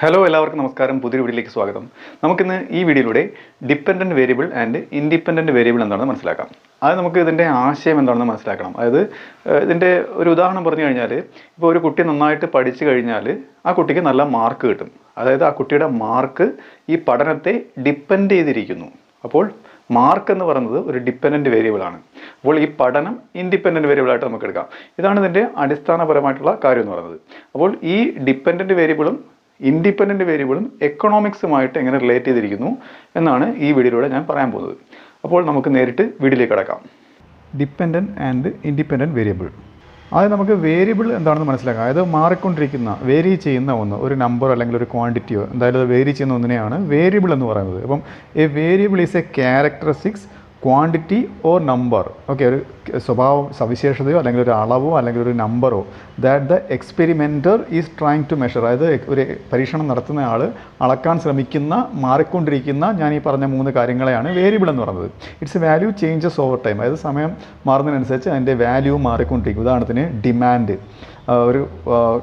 Hello എല്ലാവർക്കും നമസ്കാരം. പുതിയ വീഡിയോയിലേക്ക് സ്വാഗതം. നമുക്കിന്ന് ഈ വീഡിയോയിലൂടെ dependent variable and independent variable എന്താണെന്ന് മനസ്സിലാക്കാം. അത് നമുക്ക് ഇതിൻ്റെ ആശയം എന്താണെന്ന് മനസ്സിലാക്കണം. അതായത് ഇതിൻ്റെ ഒരു ഉദാഹരണം പറഞ്ഞു കഴിഞ്ഞാൽ, ഇപ്പോൾ ഒരു കുട്ടി നന്നായിട്ട് പഠിച്ചു കഴിഞ്ഞാൽ ആ കുട്ടിക്ക് നല്ല മാർക്ക് കിട്ടും. അതായത് ആ കുട്ടിയുടെ മാർക്ക് ഈ പഠനത്തെ ഡിപ്പെൻഡ് ചെയ്തിരിക്കുന്നു. അപ്പോൾ മാർക്ക് എന്ന് പറയുന്നത് ഒരു ഡിപ്പെൻഡൻറ്റ് വേരിയബിളാണ്. അപ്പോൾ ഈ പഠനം ഇൻഡിപെൻഡൻറ്റ് വേരിയബിളായിട്ട് നമുക്ക് എടുക്കാം. ഇതാണ് ഇതിൻ്റെ അടിസ്ഥാനപരമായിട്ടുള്ള കാര്യം എന്ന് പറയുന്നത്. അപ്പോൾ ഈ ഡിപ്പെൻഡൻറ്റ് വേരിയബിളും ഇൻഡിപെൻഡൻറ്റ് വേരിയബിളും എക്കണോമിക്സുമായിട്ട് എങ്ങനെ റിലേറ്റ് ചെയ്തിരിക്കുന്നു എന്നാണ് ഈ വീഡിയോയിലൂടെ ഞാൻ പറയാൻ പോകുന്നത്. അപ്പോൾ നമുക്ക് നേരിട്ട് വീഡിയോയിലേക്ക് കടക്കാം. Dependent and independent variable. അത് നമുക്ക് വേരിയബിൾ എന്താണെന്ന് മനസ്സിലാക്കാം. അതായത് മാറിക്കൊണ്ടിരിക്കുന്ന, വേരി ചെയ്യുന്ന ഒന്ന്, ഒരു നമ്പർ അല്ലെങ്കിൽ ഒരു ക്വാണ്ടിറ്റിയോ എന്തായാലും അത് വേരി ചെയ്യുന്ന ഒന്നിനെയാണ് വേരിയബിൾ എന്ന് പറയുന്നത്. അപ്പം a variable is a characteristics quantity or number. Okay, ഒരു സവിശേഷതയോ അല്ലെങ്കിൽ ഒരു അളവോ അല്ലെങ്കിൽ ഒരു നമ്പറോ that the experimenter is trying to measure. അതായത് ഒരു പരീക്ഷണം നടത്തുന്ന ആൾ അളക്കാൻ ശ്രമിക്കുന്ന, മാറിക്കൊണ്ടിരിക്കുന്ന ഞാൻ ഈ പറഞ്ഞ 3 കാര്യങ്ങളെയാണ് വേരിയബിൾ എന്ന് പറയുന്നത്. It's value changes over time. അതായത് സമയം മാറുന്നതിനനുസരിച്ച് അതിൻ്റെ വാല്യൂ മാറിക്കൊണ്ടിരിക്കും. ഉദാഹരണത്തിന് ഡിമാൻഡ്. ഒരു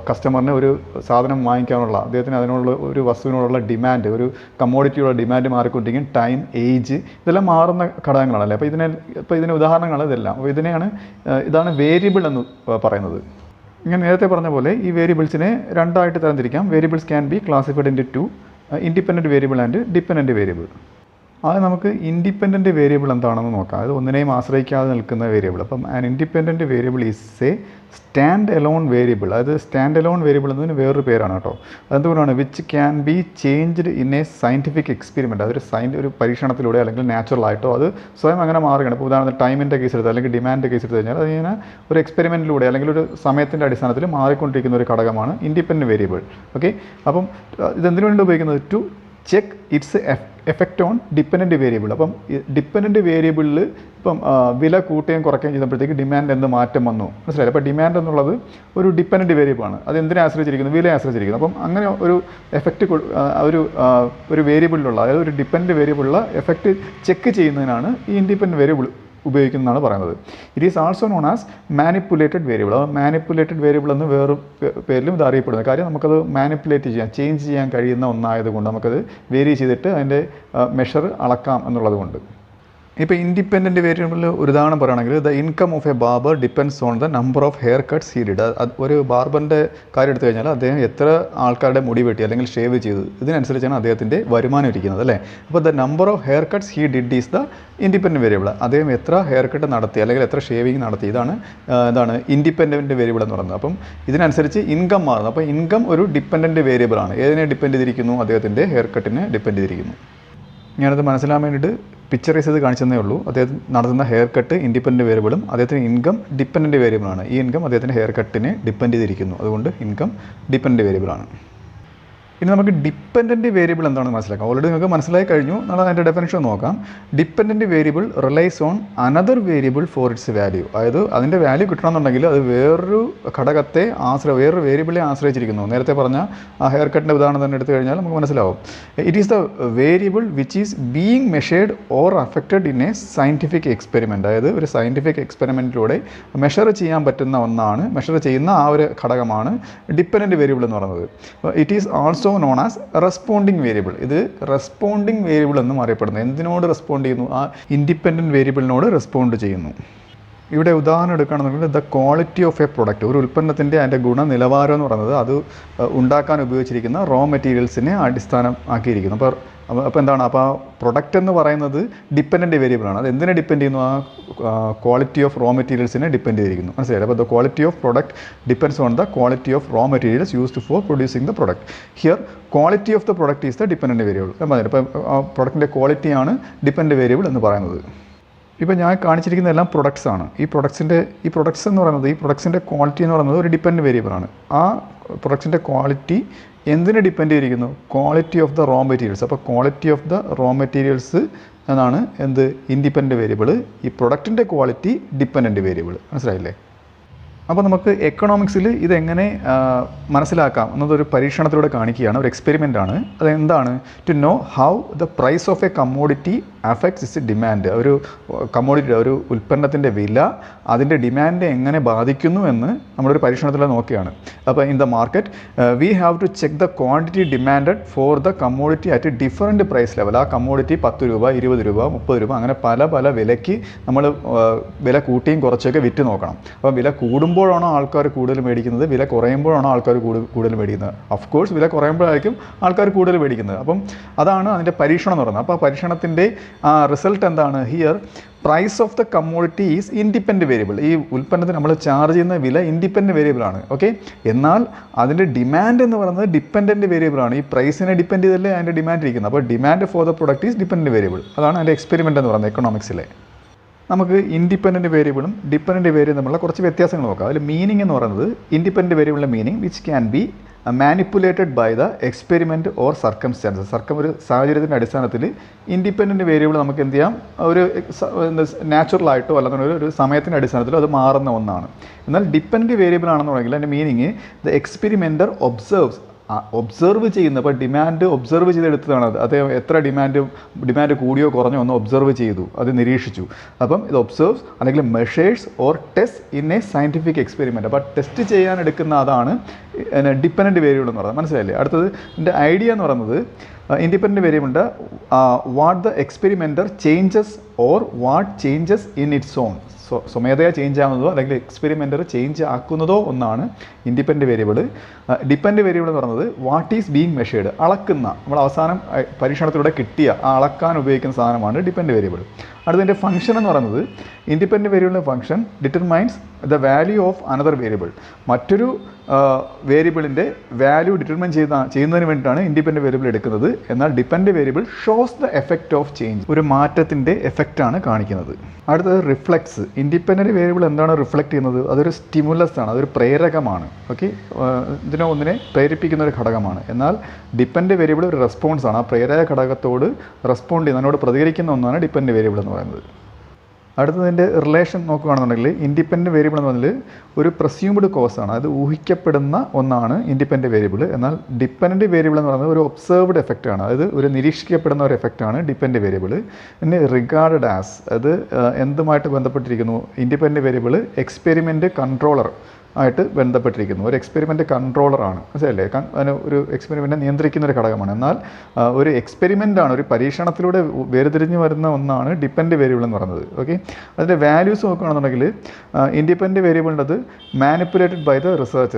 കസ്റ്റമറിന് ഒരു സാധനം വാങ്ങിക്കാനുള്ള, അദ്ദേഹത്തിന് അതിനുള്ള ഒരു വസ്തുവിനോടുള്ള ഡിമാൻഡ്, ഒരു കമ്മോഡിറ്റിയുള്ള ഡിമാൻഡ് മാറിക്കൊണ്ടിരിക്കും. ടൈം, ഏജ്, ഇതെല്ലാം മാറുന്ന ഘടകങ്ങളാണല്ലേ. അപ്പോൾ ഇതിന് ഉദാഹരണങ്ങളാണ് ഇതെല്ലാം. അപ്പോൾ ഇതാണ് വേരിയബിൾ എന്ന് പറയുന്നത്. ഞാൻ നേരത്തെ പറഞ്ഞ പോലെ ഈ വേരിയബിൾസിനെ രണ്ടായിട്ട് തരംതിരിക്കാം. Variables can be classified into 2, independent variable and dependent variable. അത് നമുക്ക് ഇൻഡിപെൻഡൻറ്റ് വേരിയബിൾ എന്താണെന്ന് നോക്കാം. അത് ഒന്നിനെയും ആശ്രയിക്കാതെ നിൽക്കുന്ന വേരിയബിൾ. അപ്പം an independent variable is A stand alone variable. അതായത് സ്റ്റാൻഡ് എലോൺ വേരിയബിൾ എന്നതിന് വേറൊരു പേരാണ് കേട്ടോ. അതെന്തുകൊണ്ടാണ്? Which can be changed in A scientific experiment. അതൊരു പരീക്ഷണത്തിലൂടെ അല്ലെങ്കിൽ നാച്ചുറൽ ആയിട്ടോ അത് സ്വയം അങ്ങനെ മാറുകയാണ്. ഇപ്പോൾ ഉദാഹരണത്തിന് ടൈമിൻ്റെ കേസ് എടുത്ത് അല്ലെങ്കിൽ ഡിമാൻഡിൻ്റെ കേസ് എടുത്ത് കഴിഞ്ഞാൽ അതിങ്ങനെ ഒരു എക്സ്പെരിമെൻറ്റിലൂടെ അല്ലെങ്കിൽ ഒരു സമയത്തിൻ്റെ അടിസ്ഥാനത്തിൽ മാറിക്കൊണ്ടിരിക്കുന്ന ഒരു ഘടകമാണ് ഇൻഡിപെൻഡൻറ്റ് വേരിയബിൾ. ഓക്കെ, അപ്പം ഇതെന്തിനു വേണ്ടി ഉപയോഗിക്കുന്നത്? To check its effect on dependent variable. അപ്പം ഡിപ്പെൻഡൻറ്റ് വേരിയബിളിൽ ഇപ്പം വില കൂട്ടുകയും കുറയ്ക്കുകയും ചെയ്തപ്പോഴത്തേക്ക് ഡിമാൻഡ് എന്ത് മാറ്റം വന്നു, മനസ്സിലായില്ല. അപ്പോൾ ഡിമാൻഡ് എന്നുള്ളത് ഒരു ഡിപ്പെൻഡൻറ്റ് വേരിയബിളാണ്. അത് എന്തിനെ ആശ്രയിച്ചിരിക്കുന്നു? വിലയെ ആശ്രയിച്ചിരിക്കുന്നു. അപ്പം അങ്ങനെ ഒരു എഫക്റ്റ് ഒരു വേരിയബിളിലുള്ള, അതായത് ഒരു ഡിപ്പെൻഡൻറ്റ് വേരിയബിളിലുള്ള എഫക്റ്റ് ചെക്ക് ചെയ്യുന്നതിനാണ് ഈ ഇൻഡിപെൻഡൻറ്റ് വേരിയബിൾ ഉപയോഗിക്കുന്നതാണ് പറയുന്നത്. It is also known as manipulated variable. അത് മാനിപ്പുലേറ്റഡ് വേരിയബിൾ എന്ന് വേറൊരു പേരിലും ഇത് അറിയപ്പെടുന്നത്. കാര്യം നമുക്കത് മാനിപ്പുലേറ്റ് ചെയ്യാൻ, ചേഞ്ച് ചെയ്യാൻ കഴിയുന്ന ഒന്നായതുകൊണ്ട് നമുക്കത് വേരി ചെയ്തിട്ട് അതിൻ്റെ മെഷർ അളക്കാം എന്നുള്ളത് കൊണ്ട്. ഇപ്പോൾ ഇൻഡിപെൻഡൻറ്റ് വേരിയബിളിൽ ഒരു ഉദാഹരണം പറയുകയാണെങ്കിൽ, the income of A barber depends on the number of hair cuts he did. ഒരു ബാർബറിൻ്റെ കാര്യം എടുത്തു കഴിഞ്ഞാൽ അദ്ദേഹം എത്ര ആൾക്കാരുടെ മുടി വെട്ടി അല്ലെങ്കിൽ ഷേവ് ചെയ്തു, ഇതിനനുസരിച്ചാണ് അദ്ദേഹത്തിൻ്റെ വരുമാനം ഇരിക്കുന്നത് അല്ലേ. അപ്പോൾ the number of hair cuts he did is the independent variable. അദ്ദേഹം എത്ര ഹെയർ കട്ട് നടത്തി അല്ലെങ്കിൽ എത്ര ഷേവിങ് നടത്തി, ഇതാണ് ഇൻഡിപെൻഡൻറ്റ് വേരിയബിൾ എന്ന് പറയുന്നത്. അപ്പം ഇതിനനുസരിച്ച് ഇൻകം മാറുന്നു. അപ്പോൾ ഇൻകം ഒരു ഡിപ്പെൻഡൻറ്റ് വേരിയബിളാണ്. ഏതിനെ ഡിപ്പെൻഡ് ചെയ്തിരിക്കുന്നു? അദ്ദേഹത്തിൻ്റെ ഹെയർ കട്ടിനെ ഡിപ്പെൻഡ് ചെയ്തിരിക്കുന്നു. ഞാനത് മനസ്സിലാൻ വേണ്ടിയിട്ട് പിക്ചറൈസ് ചെയ്ത് കാണിച്ചതേ ഉള്ളൂ. അദ്ദേഹം നടത്തുന്ന ഹെയർ കട്ട് ഇൻഡിപെൻഡൻറ്റ് വേരിയബിളും അദ്ദേഹത്തിന് ഇൻകം ഡിപ്പെൻഡൻറ്റ് വേരിയബിളാണ്. ഈ ഇൻകം അദ്ദേഹത്തിൻ്റെ ഹെയർ കട്ടിനെ ഡിപ്പെൻഡ് ചെയ്തിരിക്കുന്നു. അതുകൊണ്ട് ഇൻകം ഡിപ്പെൻഡൻറ്റ് വേരിയബിളാണ്. ഇനി നമുക്ക് ഡിപ്പെൻഡൻറ്റ് വേരിയബിൾ എന്താണെന്ന് മനസ്സിലാക്കാം. ഓൾറെഡി നിങ്ങൾക്ക് മനസ്സിലായി കഴിഞ്ഞു. നമ്മൾ അതിൻ്റെ ഡെഫിനിഷൻ നോക്കാം. Dependent variable റിലൈസ് on another variable four it's value. അതായത് അതിൻ്റെ വാല്യൂ കിട്ടണമെന്നുണ്ടെങ്കിൽ അത് വേറൊരു ഘടകത്തെ വേറൊരു വേരിയബിളെ ആശ്രയിച്ചിരിക്കുന്നു. നേരത്തെ പറഞ്ഞ ആ ഹെയർ കട്ടിൻ്റെ ഉദാഹരണം തന്നെ എടുത്തു കഴിഞ്ഞാൽ നമുക്ക് മനസ്സിലാവും. It is the variable which is being measured or affected in A scientific experiment. അതായത് ഒരു സയൻറ്റിഫിക് എക്സ്പെരിമെൻറ്റിലൂടെ മെഷർ ചെയ്യാൻ പറ്റുന്ന ഒന്നാണ്, മെഷർ ചെയ്യുന്ന ആ ഒരു ഘടകമാണ് ഡിപ്പെൻഡൻറ്റ് വേരിയബിൾ എന്ന് പറയുന്നത്. It is also known as responding variable. ഇത് റെസ്പോണ്ടിങ് വേരിയബിൾ എന്നും അറിയപ്പെടുന്നത്. എന്തിനോട് റെസ്പോണ്ട് ചെയ്യുന്നു? ആ ഇൻഡിപെൻഡൻറ്റ് വേരിയബിളിനോട് റെസ്പോണ്ട് ചെയ്യുന്നു. ഇവിടെ ഉദാഹരണം എടുക്കുകയാണെന്നുണ്ടെങ്കിൽ the quality of a product, ഒരു ഉൽപ്പന്നത്തിൻ്റെ അതിൻ്റെ ഗുണനിലവാരം എന്ന് പറയുന്നത് അത് ഉണ്ടാക്കാൻ ഉപയോഗിച്ചിരിക്കുന്ന റോ മെറ്റീരിയൽസിനെ അടിസ്ഥാനമാക്കിയിരിക്കുന്നു. അപ്പോൾ എന്താണ്? അപ്പോൾ ആ പ്രൊഡക്റ്റ് എന്ന് പറയുന്നത് ഡിപ്പെൻഡൻറ്റ് വേരിയബിളാണ്. അത് എന്തിനെ ഡിപ്പെൻഡ് ചെയ്യുന്നു? ആ ക്വാളിറ്റി ഓഫ് റോ മെറ്റീരിയൽസിനെ ഡിപ്പെൻഡ് ചെയ്തിരിക്കുന്നു. മനസ്സിലായി? അപ്പോൾ the quality of product depends on the quality of raw materials used for producing the product. Here quality of the product is the dependent variable. അപ്പോൾ ആ പ്രൊഡക്റ്റിൻ്റെ ക്വാളിറ്റിയാണ് ഡിപ്പെൻഡൻറ്റ് വേരിയബിൾ എന്ന് പറയുന്നത്. ഇപ്പോൾ ഞാൻ കാണിച്ചിരിക്കുന്ന എല്ലാം പ്രൊഡക്ട്സ് ആണ്. ഈ പ്രൊഡക്ട്സ് എന്ന് പറയുന്നത്, ഈ പ്രൊഡക്ട്സിൻ്റെ ക്വാളിറ്റി എന്ന് പറയുന്നത് ഒരു ഡിപ്പെൻഡൻറ്റ് വേരിയബിളാണ്. ആ പ്രൊഡക്ട്സിൻ്റെ ക്വാളിറ്റി എന്തിനെ ഡിപ്പെൻഡ് ചെയ്തിരിക്കുന്നു? Quality of the raw materials. അപ്പോൾ quality of the raw materials എന്നാണ് ഇൻഡിപെൻഡൻറ്റ് വേരിയബിൾ. ഈ പ്രൊഡക്റ്റിൻ്റെ ക്വാളിറ്റി ഡിപ്പെൻഡൻറ്റ് വേരിയബിൾ. മനസ്സിലായില്ലേ? അപ്പോൾ നമുക്ക് എക്കണോമിക്സിൽ ഇതെങ്ങനെ മനസ്സിലാക്കാം എന്നതൊരു പരീക്ഷണത്തിലൂടെ കാണിക്കുകയാണ്. ഒരു എക്സ്പെരിമെൻ്റ് ആണ്. അതെന്താണ്? To know how the price of a commodity affects is demand. ഒരു കമ്മോഡിറ്റി, ഒരു ഉൽപ്പന്നത്തിൻ്റെ വില അതിൻ്റെ ഡിമാൻഡ് എങ്ങനെ ബാധിക്കുന്നു എന്ന് നമ്മളൊരു പരീക്ഷണത്തിൽ നോക്കുകയാണ്. അപ്പോൾ in the market we have to check the quantity demanded for the commodity at different price level. ആ കമ്മോഡിറ്റി 10 രൂപ, 20 രൂപ, 30 രൂപ, അങ്ങനെ പല പല വിലയ്ക്ക് നമ്മൾ വില കൂട്ടിയും കുറച്ചൊക്കെ വിറ്റ് നോക്കണം. അപ്പോൾ വില കൂടുമ്പോഴാണോ ആൾക്കാർ കൂടുതൽ മേടിക്കുന്നത്, വില കുറയുമ്പോഴാണോ ആൾക്കാർ കൂടുതൽ മേടിക്കുന്നത്? ഓഫ് കോഴ്സ് വില കുറയുമ്പോഴായിരിക്കും ആൾക്കാർ കൂടുതൽ മേടിക്കുന്നത്. അപ്പം അതാണ് അതിൻ്റെ പരീക്ഷണം എന്ന് പറയുന്നത്. അപ്പോൾ ആ പരീക്ഷണത്തിൻ്റെ റിസൾട്ട് എന്താണ്? Here price of the commodity is independent variable. ഈ ഉൽപ്പന്നത്തിന് നമ്മൾ ചാർജ് ചെയ്യുന്ന വില ഇൻഡിപെൻഡൻറ്റ് വേരിയബിൾ ആണ്. ഓക്കെ, എന്നാൽ അതിൻ്റെ ഡിമാൻഡ് എന്ന് പറയുന്നത് ഡിപ്പെൻഡൻറ്റ് വേരിയബിൾ ആണ്. ഈ പ്രൈസിനെ ഡിപ്പെൻഡ് ചെയ്തല്ലേ അതിൻ്റെ ഡിമാൻഡ് ഇരിക്കുന്നത്. അപ്പോൾ demand for the product is dependent variable. അതാണ് അതിൻ്റെ എക്സ്പെരിമെൻ്റ് എന്ന് പറയുന്നത് എക്കണോമിക്സിലെ. നമുക്ക് ഇൻഡിപെൻഡൻറ്റ് വേരിയബിളും ഡിപ്പെൻഡൻറ്റ് വേരിയബിളും തമ്മിലുള്ള കുറച്ച് വ്യത്യാസങ്ങൾ നോക്കാം. അതിൽ മീനിങ് എന്ന് പറയുന്നത് ഇൻഡിപെൻഡൻറ്റ് വേരിയബിളിൻ്റെ meaning which can be manipulated by the experiment or circumstances. ഒരു സാഹചര്യത്തിൻ്റെ അടിസ്ഥാനത്തിൽ ഇൻഡിപെൻഡൻറ്റ് വേരിയബിൾ നമുക്ക് എന്ത് ചെയ്യാം, ഒരു നാച്ചുറലായിട്ടോ അല്ലെന്നുണ്ടെങ്കിൽ ഒരു സമയത്തിൻ്റെ അടിസ്ഥാനത്തിലോ അത് മാറുന്ന ഒന്നാണ്. എന്നാൽ ഡിപ്പെൻഡൻറ്റ് വേരിയബിൾ ആണെന്നുണ്ടെങ്കിൽ അതിൻ്റെ മീനിങ് ദ എക്സ്പെരിമെൻറ്റർ ഒബ്സർവ് ചെയ്യുന്ന, അപ്പോൾ ഡിമാൻഡ് ഒബ്സർവ് ചെയ്തെടുത്തതാണ്. അത് എത്ര ഡിമാൻഡ് കൂടിയോ കുറഞ്ഞോ ഒന്ന് ഒബ്സർവ് ചെയ്തു, അത് നിരീക്ഷിച്ചു. അപ്പം ഇത് ഒബ്സർവ്സ് അല്ലെങ്കിൽ measures or test in A scientific experiment. അപ്പോൾ ടെസ്റ്റ് ചെയ്യാൻ എടുക്കുന്ന അതാണ് ഡിപ്പെൻഡൻറ്റ് വേരിയബിൾ എന്ന് പറയുന്നത്. മനസ്സിലായില്ലേ? അടുത്തത് എൻ്റെ ഐഡിയ എന്ന് പറയുന്നത് ഇൻഡിപെൻഡൻറ്റ് വേരിയബിളുണ്ട് what the experimenter changes or what changes in its own. സ്വമേധയാ ചേഞ്ച് ആവുന്നതോ അല്ലെങ്കിൽ എക്സ്പെരിമെൻറ്റർ ചേഞ്ച് ആക്കുന്നതോ ഒന്നാണ് ഇൻഡിപെൻഡൻറ്റ് വേരിയബിൾ. ഡിപ്പെൻഡൻറ്റ് വേരിയബിൾ എന്ന് പറയുന്നത് വാട്ട് ഈസ് ബീങ് മെഷേർഡ്, അളക്കുന്ന, നമ്മൾ അവസാനം പരീക്ഷണത്തിലൂടെ കിട്ടിയ ആ അളക്കാൻ ഉപയോഗിക്കുന്ന സാധനമാണ് ഡിപ്പെൻഡൻറ്റ് വേരിയബിൾ. അടുത്തതിൻ്റെ ഫംഗ്ഷൻ എന്ന് പറയുന്നത് ഇൻഡിപെൻഡൻറ്റ് വേരിയബിളിൻ്റെ function determines the value of another variable. മറ്റൊരു വേരിയബിളിൻ്റെ വാല്യൂ ഡിറ്റർമൈൻ ചെയ്യുന്നതിന് വേണ്ടിയിട്ടാണ് ഇൻഡിപെൻഡൻറ്റ് വേരിയബിൾ എടുക്കുന്നത്. എന്നാൽ dependent variable shows the effect of change, ഒരു മാറ്റത്തിൻ്റെ എഫക്റ്റാണ് കാണിക്കുന്നത്. അടുത്തത് റിഫ്ലക്സ്. ഇൻഡിപെൻഡൻറ്റ് വേരിയബിൾ എന്താണ് റിഫ്ലക്റ്റ് ചെയ്യുന്നത്? അതൊരു സ്റ്റിമുലസ് ആണ്, അതൊരു പ്രേരകമാണ്. ഓക്കെ, ഒന്നിനെ പ്രേരിപ്പിക്കുന്ന ഒരു ഘടകമാണ്. എന്നാൽ ഡിപ്പെൻഡൻറ്റ് വേരിയബിൾ ഒരു റെസ്പോൺസ് ആണ്. ആ പ്രേരക ഘടകത്തോട് റെസ്പോണ്ട് ചെയ്യുന്ന, അതിനോട് പ്രതികരിക്കുന്ന ഒന്നാണ് ഡിപ്പെൻഡൻറ്റ് വേരിയബിൾ എന്ന് പറയുന്നത്. അടുത്തതിൻ്റെ റിലേഷൻ നോക്കുകയാണെന്നുണ്ടെങ്കിൽ ഇൻഡിപെൻഡൻറ്റ് വേരിയബിൾ എന്ന് പറഞ്ഞാൽ ഒരു പ്രസ്യൂംഡ് കോസാണ്, അത് ഊഹിക്കപ്പെടുന്ന ഒന്നാണ് ഇൻഡിപെൻഡൻറ്റ് വേരിയബിൾ. എന്നാൽ ഡിപ്പെൻഡൻറ്റ് വേരിയബിൾ എന്ന് പറയുന്നത് ഒരു ഒബ്സർവ്ഡ് എഫക്റ്റാണ്, അതായത് ഒരു നിരീക്ഷിക്കപ്പെടുന്ന ഒരു എഫക്റ്റാണ് ഡിപ്പെൻഡൻറ്റ് വേരിയബിൾ. പിന്നെ റിഗാർഡഡ് ആസ്, അത് എന്തുമായിട്ട് ബന്ധപ്പെട്ടിരിക്കുന്നു? ഇൻഡിപെൻഡൻറ്റ് വേരിയബിൾ എക്സ്പെരിമെൻറ്റ് കൺട്രോളർ ആയിട്ട് ബന്ധപ്പെട്ടിരിക്കുന്നു. ഒരു എക്സ്പെരിമെൻറ്റ് കൺട്രോളറാണ്, മനസ്സിലല്ലേ? ഒരു എക്സ്പെരിമെൻറ്റ് നിയന്ത്രിക്കുന്ന ഒരു ഘടകമാണ്. എന്നാൽ ഒരു എക്സ്പെരിമെൻ്റാണ്, ഒരു പരീക്ഷണത്തിലൂടെ വേർതിരിഞ്ഞ് വരുന്ന ഒന്നാണ് ഡിപ്പെൻഡൻറ്റ് വേരിയബിൾ എന്ന് പറയുന്നത്. ഓക്കെ, അതിൻ്റെ വാല്യൂസ് നോക്കുകയാണെന്നുണ്ടെങ്കിൽ ഇൻഡിപെൻഡൻറ്റ് വേരിയബിളിൻ്റെ അത് മാനിപ്പുലേറ്റഡ് ബൈ ദ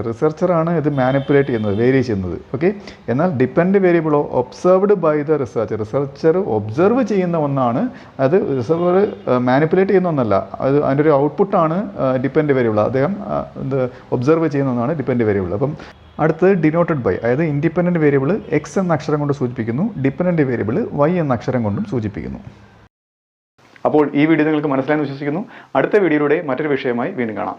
റിസർച്ചറാണ് ഇത് മാനിപ്പുലേറ്റ് ചെയ്യുന്നത്, വേരി ചെയ്യുന്നത്. ഓക്കെ, എന്നാൽ ഡിപ്പെൻഡൻറ്റ് വേരിയബിളോ observed by the researcher observe ചെയ്യുന്ന ഒന്നാണ്. അത് റിസർവർ മാനിപ്പുലേറ്റ് ചെയ്യുന്ന ഒന്നല്ല, അത് അതിൻ്റെ ഒരു ഔട്ട്പുട്ടാണ് ഡിപ്പെൻഡൻറ്റ് വേരിയബിൾ. അദ്ദേഹം ഒബ്സർവ് ചെയ്യുന്ന ഒന്നാണ് ഡിപ്പെൻഡൻറ്റ് വേരിയബിൾ. അപ്പം അടുത്തത് ഡിനോട്ടഡ് ബൈ, അതായത് ഇൻഡിപെൻഡൻറ്റ് വേരിയബിൾ എക്സ് എന്ന അക്ഷരം കൊണ്ട് സൂചിപ്പിക്കുന്നു, ഡിപ്പെൻഡൻറ്റ് വേരിയബിൾ വൈ എന്ന അക്ഷരം കൊണ്ടും സൂചിപ്പിക്കുന്നു. അപ്പോൾ ഈ വീഡിയോ നിങ്ങൾക്ക് മനസ്സിലായെന്ന് വിശ്വസിക്കുന്നു. അടുത്ത വീഡിയോയിലൂടെ മറ്റൊരു വിഷയമായി വീണ്ടും കാണാം.